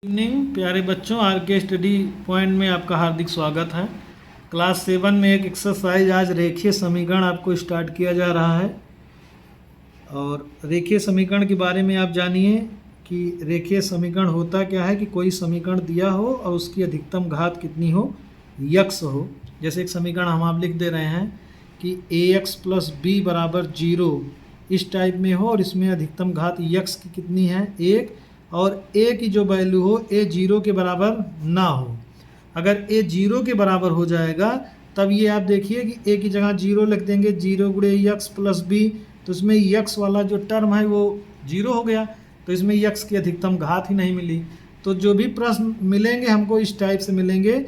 Evening प्यारे बच्चों, are के स्टडी पॉइंट में आपका हार्दिक स्वागत है। क्लास 7 में एक एक्सरसाइज आज रेखीय समीकरण आपको स्टार्ट किया जा रहा है। और रेखीय समीकरण के बारे में आप जानिए कि रेखीय समीकरण होता क्या है कि कोई समीकरण दिया हो और उसकी अधिकतम घात कितनी हो, यक्स हो। जैसे एक समीकरण हम आप लिख दे रहे हैं कि ax + b = 0 इस टाइप में हो और इसमें अधिकतम घात यक्स की कितनी है, 1, और a की जो वैल्यू हो a 0 के बराबर ना हो। अगर a 0 के बराबर हो जाएगा तब ये आप देखिए कि a की जगह 0 लिख देंगे, 0 × x + b, तो इसमें x वाला जो टर्म है वो 0 हो गया, तो इसमें x की अधिकतम घात ही नहीं मिली। तो जो भी प्रश्न मिलेंगे हमको इस टाइप से मिलेंगे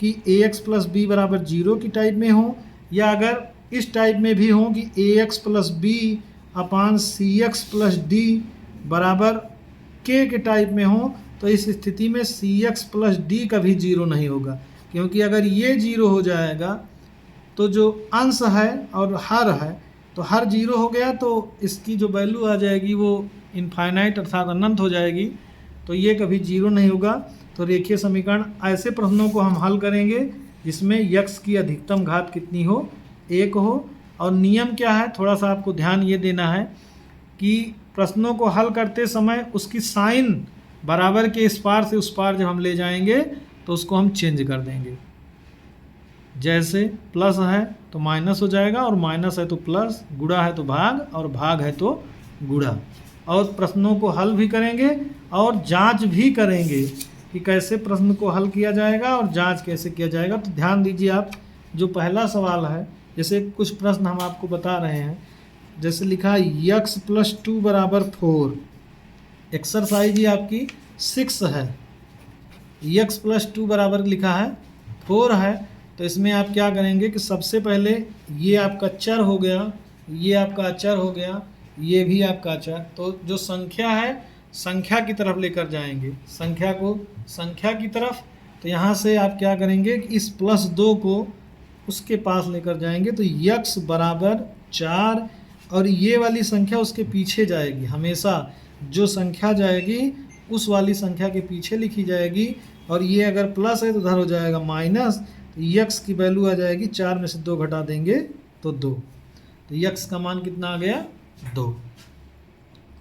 कि ax + b = 0 की टाइप में हो, या अगर इस टाइप में भी हो कि ax + b / cx + d = k के टाइप में हो, तो इस स्थिति में cx + d कभी 0 नहीं होगा, क्योंकि अगर ये 0 हो जाएगा तो जो अंश है और हर है तो हर 0 हो गया, तो इसकी जो वैल्यू आ जाएगी वो इनफाइनाइट अर्थात अनंत हो जाएगी, तो ये कभी 0 नहीं होगा। तो रेखीय समीकरण ऐसे प्रश्नों को हम हल करेंगे जिसमें यक्स की अधिकतम घात कितनी हो, 1 हो। और नियम क्या है, थोड़ा सा आपको ध्यान ये देना है कि प्रश्नों को हल करते समय उसकी साइन बराबर के इस पार से उस पार जब हम ले जाएंगे तो उसको हम चेंज कर देंगे। जैसे प्लस है तो माइनस हो जाएगा, और माइनस है तो प्लस, गुणा है तो भाग, और भाग है तो गुणा। और प्रश्नों को हल भी करेंगे और जांच भी करेंगे कि कैसे प्रश्न को हल किया जाएगा और जांच कैसे किया जाएगा। तो ध्यान दीजिए आप, जो पहला सवाल है, जैसे कुछ प्रश्न हम आपको बता रहे हैं, जैसे लिखा है x + 2 = 4। एक्सरसाइज ही आपकी 6 है, x + 2 बराबर लिखा है 4 है। तो इसमें आप क्या करेंगे कि सबसे पहले ये आपका चर हो गया, ये आपका अचर हो गया, ये भी आपका अचर। तो जो संख्या है संख्या की तरफ लेकर जाएंगे, संख्या को संख्या की तरफ। तो यहाँ से आप क्या करेंगे कि इस +2 को उसके पास लेकर जाएंगे, तो x = 4, और ये वाली संख्या उसके पीछे जाएगी। हमेशा जो संख्या जाएगी उस वाली संख्या के पीछे लिखी जाएगी, और ये अगर प्लस है तो उधर हो जाएगा माइनस। तो यक्स की वैल्यू आ जाएगी, 4 में से 2 घटा देंगे तो 2। तो यक्स का मान कितना आ गया, 2।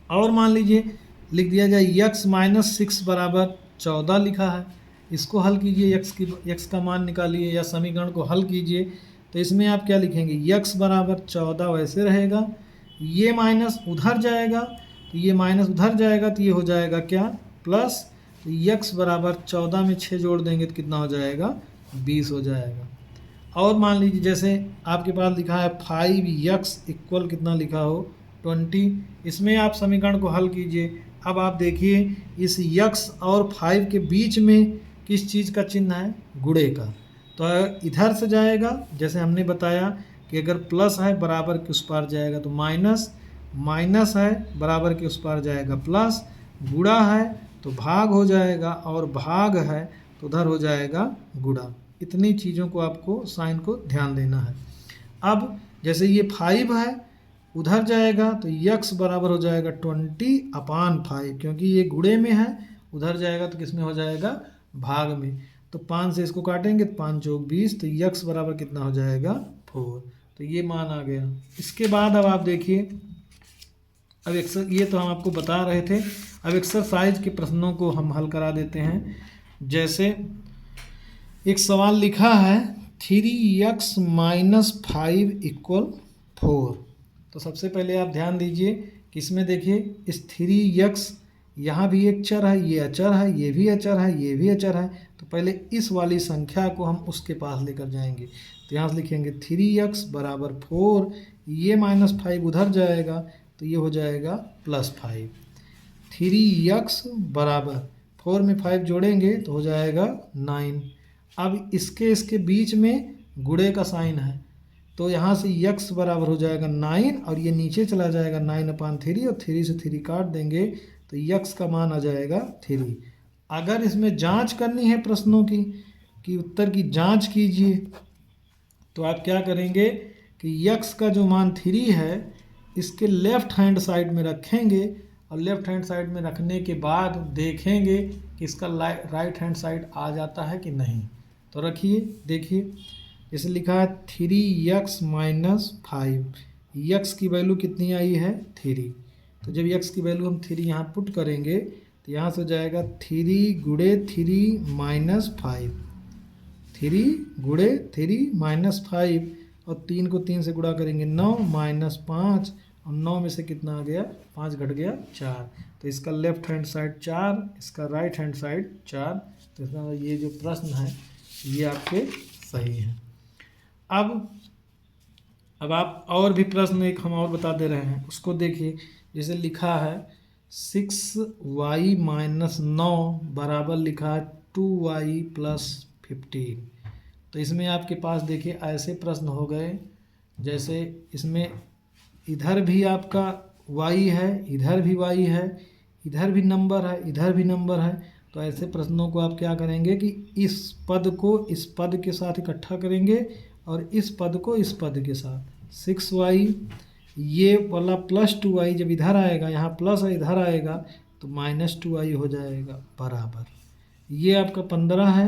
और मान लीजिए लिख दिया जाए x - 6 = 14 लिखा है, इसको हल कीजिए, यक्स का मान निकालिए या समीकरण को हल कीजिए। तो इसमें आप क्या लिखेंगे, x = 14 वैसे रहेगा, ये माइनस उधर जाएगा, तो ये माइनस उधर जाएगा, तो ये हो जाएगा क्या, प्लस। तो x = 14 में 6 जोड़ देंगे तो कितना हो जाएगा, 20 हो जाएगा। और मान लीजिए जैसे आपके पास लिखा है 5x = कितना लिखा हो, 20। इसमें आप समीकरण को हल कीजिए। अब आप देखिए इस x और 5 के बीच में किस चीज़ का चिन्ह है, गुणे का। तो इधर से जाएगा, जैसे हमने बताया कि अगर प्लस है बराबर के उस पार जाएगा तो माइनस, माइनस है बराबर के उस पार जाएगा प्लस, गुणा है तो भाग हो जाएगा, और भाग है तो उधर हो जाएगा गुणा। इतनी चीज़ों को आपको साइन को ध्यान देना है। अब जैसे ये 5 है उधर जाएगा तो x बराबर हो जाएगा 20/5, क्योंकि ये गुणे में है, उधर जाएगा तो किस में हो जाएगा, भाग में। तो 5 से इसको काटेंगे तो 5 × 20, तो x बराबर कितना हो जाएगा, 4। तो ये मान आ गया। इसके बाद अब आप देखिए, अब ये तो हम आपको बता रहे थे, अब एक्सरसाइज के प्रश्नों को हम हल करा देते हैं। जैसे एक सवाल लिखा है 3x - 5 = 4। तो सबसे पहले आप ध्यान दीजिए कि इसमें देखिए इस 3x, यहाँ भी एक चर है, ये अचर है, ये भी अचर है, ये भी अचर है। तो पहले इस वाली संख्या को हम उसके पास लेकर जाएंगे। तो यहाँ से लिखेंगे 3x = 4, ये -5 उधर जाएगा तो ये हो जाएगा +5। 3x = 4 में 5 जोड़ेंगे तो हो जाएगा 9। अब इसके बीच में गुणे का साइन है, तो यहाँ से x बराबर हो जाएगा 9, और ये नीचे चला जाएगा 9/3, और 3 से 3 काट देंगे तो x का मान आ जाएगा 3। अगर इसमें जांच करनी है प्रश्नों की कि उत्तर की जांच कीजिए, तो आप क्या करेंगे कि x का जो मान 3 है इसके लेफ़्ट हैंड साइड में रखेंगे, और लेफ़्ट हैंड साइड में रखने के बाद देखेंगे कि इसका राइट हैंड साइड आ जाता है कि नहीं। तो रखिए, देखिए जैसे लिखा है 3x माइनस 5, यक्स की वैल्यू कितनी आई है 3। तो जब यक्स की वैल्यू हम 3 यहाँ पुट करेंगे तो यहाँ से हो जाएगा 3 गुणे 3 माइनस 5, 3 गुणे 3 माइनस 5, और 3 को 3 से गुणा करेंगे 9 माइनस 5, और 9 में से कितना आ गया 5 घट गया 4। तो इसका लेफ्ट हैंड साइड 4, इसका राइट हैंड साइड 4। तो इसका ये जो प्रश्न है ये आपके सही है। अब आप और भी प्रश्न एक हम और बता दे रहे हैं, उसको देखिए। जैसे लिखा है 6y माइनस 9 बराबर लिखा है 2y प्लस 15। तो इसमें आपके पास देखिए ऐसे प्रश्न हो गए, जैसे इसमें इधर भी आपका y है, इधर भी y है, इधर भी नंबर है, इधर भी नंबर है। तो ऐसे प्रश्नों को आप क्या करेंगे कि इस पद को इस पद के साथ इकट्ठा करेंगे और इस पद को इस पद के साथ। 6y ये वाला प्लस 2y जब इधर आएगा, यहाँ प्लस है इधर आएगा तो माइनस 2y हो जाएगा बराबर, ये आपका 15 है,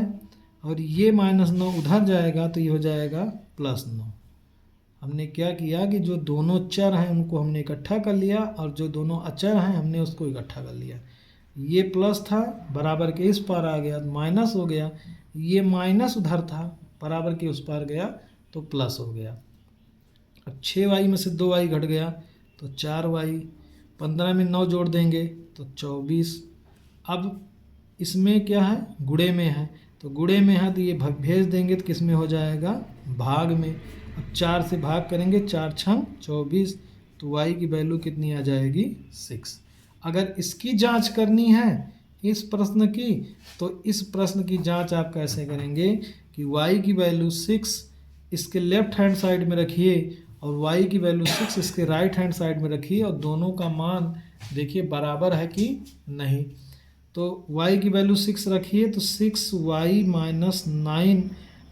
और ये माइनस 9 उधर जाएगा तो ये हो जाएगा प्लस 9। हमने क्या किया कि जो दोनों चर हैं उनको हमने इकट्ठा कर लिया, और जो दोनों अचर हैं हमने उसको इकट्ठा कर लिया। ये प्लस था बराबर के इस पार आ गया तो माइनस हो गया, ये माइनस उधर था बराबर के उस पार गया तो प्लस हो गया। अब 6y में से 2y घट गया तो 4y, 15 में 9 जोड़ देंगे तो 24। अब इसमें क्या है गुणे में है, तो गुणे में है तो ये भेज देंगे तो किस में हो जाएगा भाग में। अब 4 से भाग करेंगे, 4 छंग 24, तो y की वैल्यू कितनी आ जाएगी 6। अगर इसकी जांच करनी है इस प्रश्न की, तो इस प्रश्न की जांच आप कैसे करेंगे कि y की वैल्यू 6 इसके लेफ्ट हैंड साइड में रखिए और y की वैल्यू 6 इसके राइट हैंड साइड में रखिए, और दोनों का मान देखिए बराबर है कि नहीं। तो y की वैल्यू 6 रखिए तो 6y माइनस 9,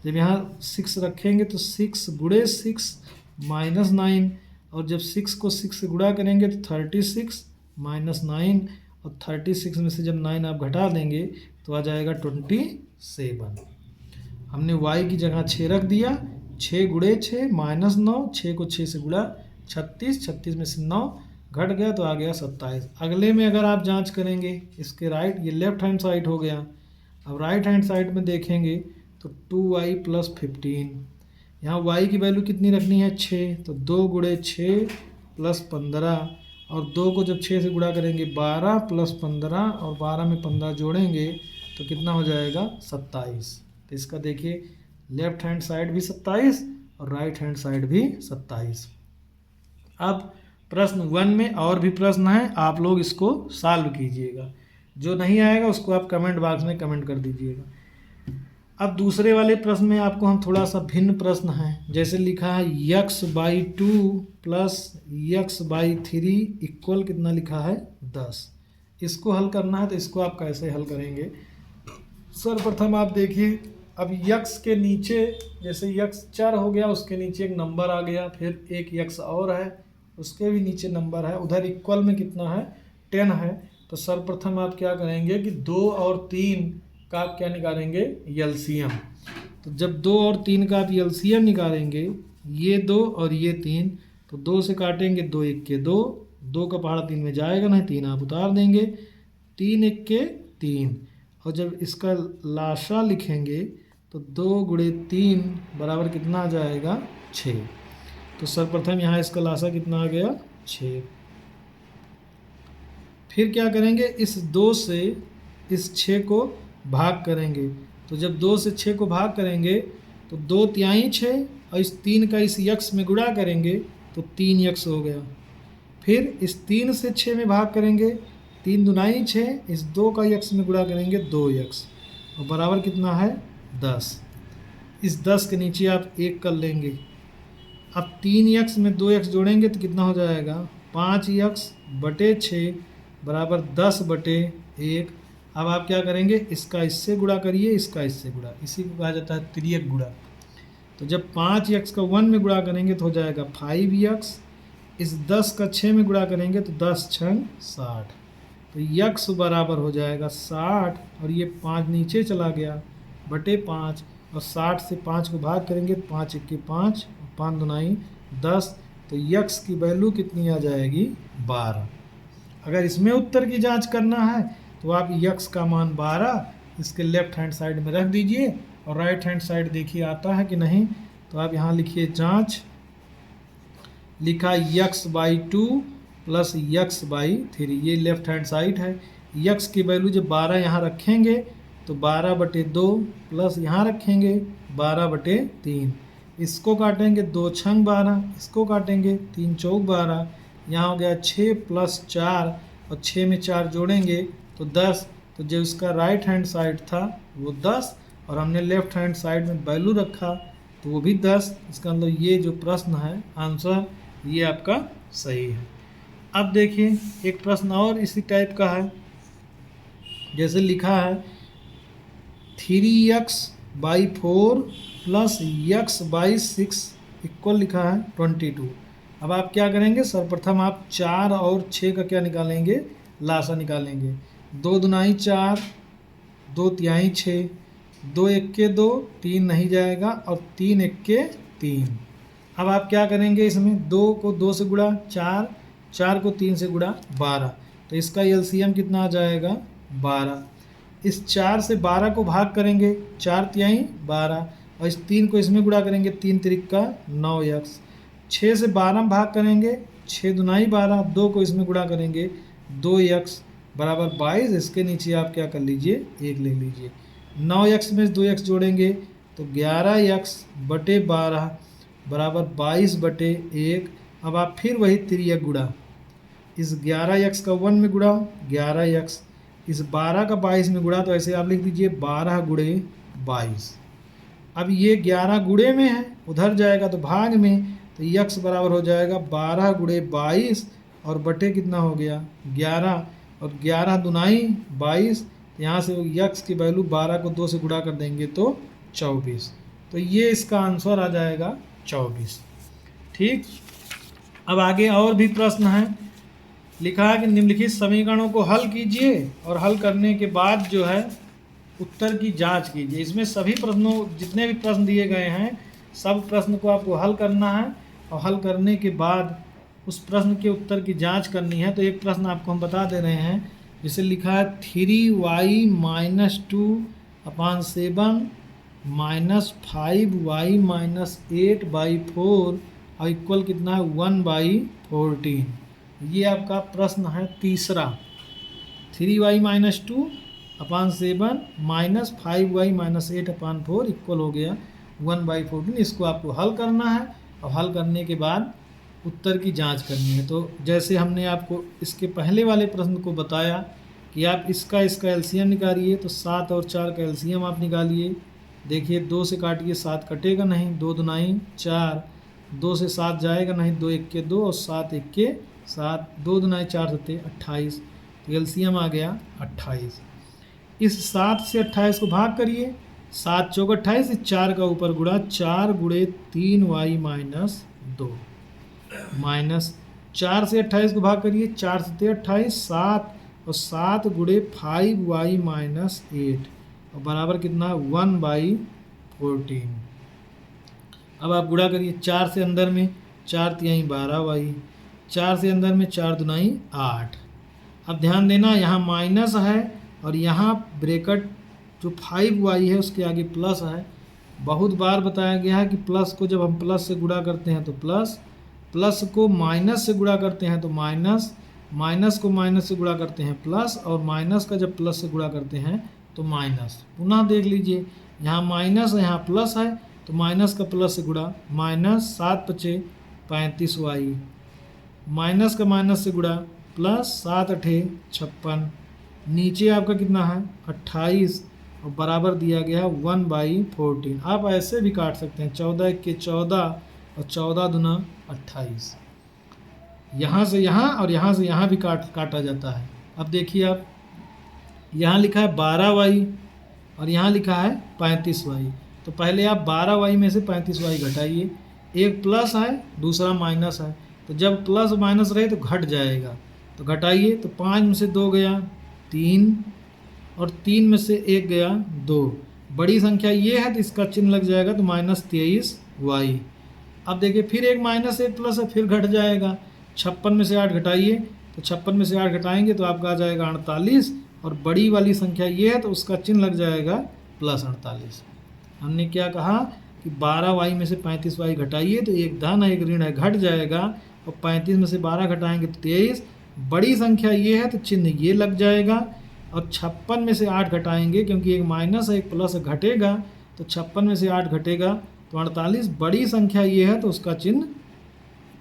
जब यहाँ 6 रखेंगे तो 6 गुणे 6 माइनस 9, और जब 6 को 6 से गुणा करेंगे तो 36 माइनस 9, और 36 में से जब 9 आप घटा देंगे तो आ जाएगा 27। हमने y की जगह 6 रख दिया, 6 गुणे 6 माइनस 9, 6 को 6 से गुणा 36, 36 में से 9 घट गया तो आ गया 27। अगले में अगर आप जांच करेंगे इसके राइट, ये लेफ्ट हैंड साइड हो गया। अब राइट हैंड साइड में देखेंगे तो 2y प्लस 15, यहाँ y की वैल्यू कितनी रखनी है 6, तो 2 गुणे 6 प्लस 15, और 2 को जब 6 से गुणा करेंगे 12 प्लस 15, और 12 में 15 जोड़ेंगे तो कितना हो जाएगा 27। तो इसका देखिए लेफ्ट हैंड साइड भी 27 और राइट हैंड साइड भी 27। अब प्रश्न 1 में और भी प्रश्न हैं, आप लोग इसको सॉल्व कीजिएगा, जो नहीं आएगा उसको आप कमेंट बॉक्स में कमेंट कर दीजिएगा। अब दूसरे वाले प्रश्न में आपको हम थोड़ा सा भिन्न प्रश्न है, जैसे लिखा है x/2 प्लस x/3 इक्वल कितना लिखा है 10। इसको हल करना है तो इसको आप कैसे हल करेंगे। सर्वप्रथम आप देखिए, अब x के नीचे जैसे x चर हो गया, उसके नीचे एक नंबर आ गया, फिर एक x और है उसके भी नीचे नंबर है, उधर इक्वल में कितना है 10 है। तो सर्वप्रथम आप क्या करेंगे कि 2 और 3 का आप क्या निकालेंगे एलसीएम। तो जब 2 और 3 का आप एलसीएम निकालेंगे, ये 2 और ये 3, तो 2 से काटेंगे 2 1 के 2, 2 का पहाड़ा 3 में जाएगा नहीं, 3 आप उतार देंगे, 3 1 के 3, और जब इसका लाशा लिखेंगे तो 2 गुणे 3 बराबर कितना आ जाएगा 6। तो सर्वप्रथम यहाँ इसका लाशा कितना आ गया 6। फिर क्या करेंगे, इस 2 से इस 6 को भाग करेंगे, तो जब 2 से 6 को भाग करेंगे तो 2 तिहाई 6, और इस 3 का इस x में गुणा करेंगे तो 3x हो गया। फिर इस 3 से 6 में भाग करेंगे, 3 दूनाई 6, इस 2 का x में गुणा करेंगे 2x, और बराबर कितना है 10। इस 10 के नीचे आप 1 कर लेंगे। अब 3x में 2x जोड़ेंगे तो कितना हो जाएगा 5x बटे 6 बराबर 10 बटे 1। अब आप क्या करेंगे, इसका इससे गुणा करिए, इसका इससे गुणा, इसी को कहा जाता है त्रियक गुणा। तो जब 5x का 1 में गुणा करेंगे तो हो जाएगा 5x, इस 10 का 6 में गुणा करेंगे तो 10 छंग 60। तो यक्स बराबर हो जाएगा 60, और ये 5 नीचे चला गया बटे 5, और 60 से 5 को भाग करेंगे तो 5 1 5, 5 दुनाई 10, तो यक्स की वैल्यू कितनी आ जाएगी 12। अगर इसमें उत्तर की जांच करना है तो आप यक्स का मान 12 इसके लेफ्ट हैंड साइड में रख दीजिए, और राइट हैंड साइड देखिए आता है कि नहीं, तो आप यहाँ लिखिए जांच, लिखा x by 2 plus x by 3, ये लेफ्ट हैंड साइड है। यक्स की वैल्यू जब 12 यहाँ रखेंगे तो 12/2 प्लस यहाँ रखेंगे 12/3, इसको काटेंगे 2 छंग 12, इसको काटेंगे 3 चौक 12, यहाँ हो गया 6 + 4, और 6 में 4 जोड़ेंगे तो 10, तो जो इसका राइट हैंड साइड था वो 10, और हमने लेफ्ट हैंड साइड में वैल्यू रखा तो वो भी 10। इसका मतलब ये जो प्रश्न है आंसर ये आपका सही है। अब देखिए एक प्रश्न और इसी टाइप का है, जैसे लिखा है 3x/4 + x/6 इक्वल लिखा है 22। अब आप क्या करेंगे, सर्वप्रथम आप 4 और 6 का क्या निकालेंगे, लासा निकालेंगे। 2 दुनाई 4, 2 तिहाई 6, 2 1 2, 3 नहीं जाएगा, और 3 1 3। अब आप क्या करेंगे, इसमें 2 को 2 से गुणा 4, 4 को 3 से गुणा 12, तो इसका एलसीएम कितना आ जाएगा 12। इस 4 से 12 को भाग करेंगे, 4 तिहाई 12, और इस 3 को इसमें गुणा करेंगे, 3 त्रिका 9x। 6 से 12 में भाग करेंगे, 6 दुनाई 12, 2 को इसमें गुणा करेंगे 2x बराबर 22, इसके नीचे आप क्या कर लीजिए 1 ले लीजिए। 9x में 2x जोड़ेंगे तो 11x/12 बराबर 22/1। अब आप फिर वही त्रियक गुणा, इस 11x का 1 में गुणा 11x, इस 12 का 22 में गुणा, तो ऐसे आप लिख दीजिए 12 × 22। अब ये 11 गुणे में है, उधर जाएगा तो भाग में, तो x बराबर हो जाएगा 12 × 22, और बटे कितना हो गया 11, और 11 दुनाई 22, यहाँ से x की वैल्यू 12 को 2 से गुणा कर देंगे तो 24, तो ये इसका आंसर आ जाएगा 24। ठीक, अब आगे और भी प्रश्न है। लिखा है कि निम्नलिखित समीकरणों को हल कीजिए, और हल करने के बाद जो है उत्तर की जांच कीजिए। इसमें सभी प्रश्नों, जितने भी प्रश्न दिए गए हैं, सब प्रश्न को आपको हल करना है, और हल करने के बाद उस प्रश्न के उत्तर की जांच करनी है। तो एक प्रश्न आपको हम बता दे रहे हैं, जिसे लिखा है 3y - 2/7 -5y - 8/4 और इक्वल कितना है 1/14। ये आपका प्रश्न है तीसरा। 3y - 2/7 -5y - 8/4 इक्वल हो गया 1/14। इसको आपको हल करना है, और हल करने के बाद उत्तर की जांच करनी है। तो जैसे हमने आपको इसके पहले वाले प्रश्न को बताया कि आप इसका एलसीएम निकालिए, तो 7 और 4 का एलसीएम आप निकालिए। देखिए 2 से काटिए, 7 कटेगा नहीं, 2 दुनाई 4, 2 से 7 जाएगा नहीं, 2 1 2 और 7 1 7, 2 दुनाई 4 7 28, तो एलसीएम आ गया 28। इस 7 से 28 को भाग करिए, 7 चौक 28, इस 4 का ऊपर गुणा, 4 × 3y - 2 माइनस 4 से 28 को भाग करिए, 4 7 28, 7 और 7 × 5y - 8 और बराबर कितना 1/14। अब आप गुणा करिए, 4 से अंदर में 4 तिहाई 12y, 4 से अंदर में 4 दुनाई 8। अब ध्यान देना यहाँ माइनस है, और यहाँ ब्रैकेट जो 5y है उसके आगे प्लस है। बहुत बार बताया गया है कि प्लस को जब हम प्लस से गुणा करते हैं तो प्लस, प्लस को माइनस से गुणा करते हैं तो माइनस, माइनस को माइनस से गुणा करते हैं प्लस, और माइनस का जब प्लस से गुणा करते हैं तो माइनस। पुनः देख लीजिए, यहाँ माइनस है, यहाँ प्लस है, तो माइनस का प्लस से गुणा, -7 × 5 = 35y, माइनस का माइनस से गुणा, प्लस 7 × 8 = 56, नीचे आपका कितना है 28, और बराबर दिया गया है 1/14। आप ऐसे भी काट सकते हैं, 14 × 1 = 14 और 14 दूना 28, यहाँ से यहाँ और यहाँ से यहाँ भी काटा जाता है। अब देखिए आप, यहाँ लिखा है 12y और यहाँ लिखा है 35y, तो पहले आप 12y में से 35y घटाइए। एक प्लस है, दूसरा माइनस है, तो जब प्लस माइनस रहे तो घट जाएगा, तो घटाइए, तो 5 में से 2 गया 3 और 3 में से 1 गया 2। बड़ी संख्या ये है तो इसका चिन्ह लग जाएगा, तो -23y। अब देखिए फिर एक माइनस एक प्लस है, फिर घट जाएगा। 56 में से 8 घटाइए, तो 56 में से 8 घटाएंगे तो आपका आ जाएगा 48, और बड़ी वाली संख्या ये है तो उसका चिन्ह लग जाएगा +48। हमने क्या कहा कि 12y में से 35y घटाइए, तो एक धन है एक ऋण है, घट जाएगा, और 35 में से 12 घटाएंगे तो 23। बड़ी संख्या ये है तो चिन्ह ये लग जाएगा, और 56 में से 8 घटाएंगे क्योंकि एक माइनस है एक प्लस घटेगा, तो 56 में से 8 घटेगा तो 48। बड़ी संख्या ये है तो उसका चिन्ह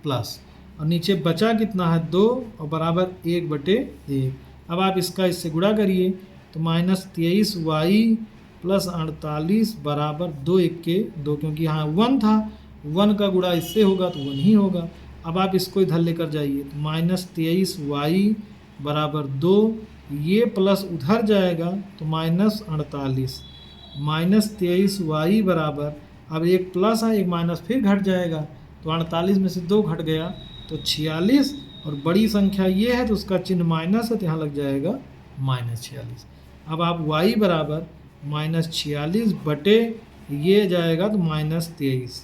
प्लस, और नीचे बचा कितना है 2 और बराबर 1/1। अब आप इसका इससे गुणा करिए, तो -23y + 48 बराबर 2 1 के 2, क्योंकि यहाँ 1 था, 1 का गुणा इससे होगा तो 1 ही होगा। अब आप इसको इधर लेकर जाइए, तो -23y बराबर 2, ये प्लस उधर जाएगा तो -48, -23y बराबर, अब एक प्लस है एक माइनस फिर घट जाएगा, तो 48 में से 2 घट गया तो 46, और बड़ी संख्या ये है तो उसका चिन्ह माइनस है तो यहाँ लग जाएगा -46। अब आप y बराबर -46 बटे ये जाएगा तो -23।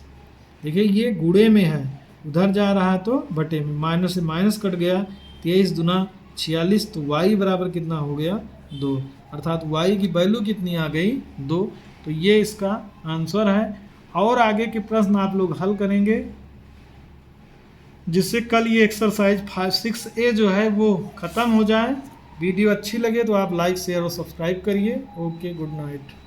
देखिए ये गुणे में है, उधर जा रहा है तो बटे में, माइनस से माइनस कट गया, 23 दूना 46, तो y बराबर कितना हो गया 2, अर्थात y की वैल्यू कितनी आ गई 2। तो ये इसका आंसर है। और आगे के प्रश्न आप लोग हल करेंगे, जिससे कल ये एक्सरसाइज 6A जो है वो ख़त्म हो जाए। वीडियो अच्छी लगे तो आप लाइक शेयर और सब्सक्राइब करिए। Okay, good night.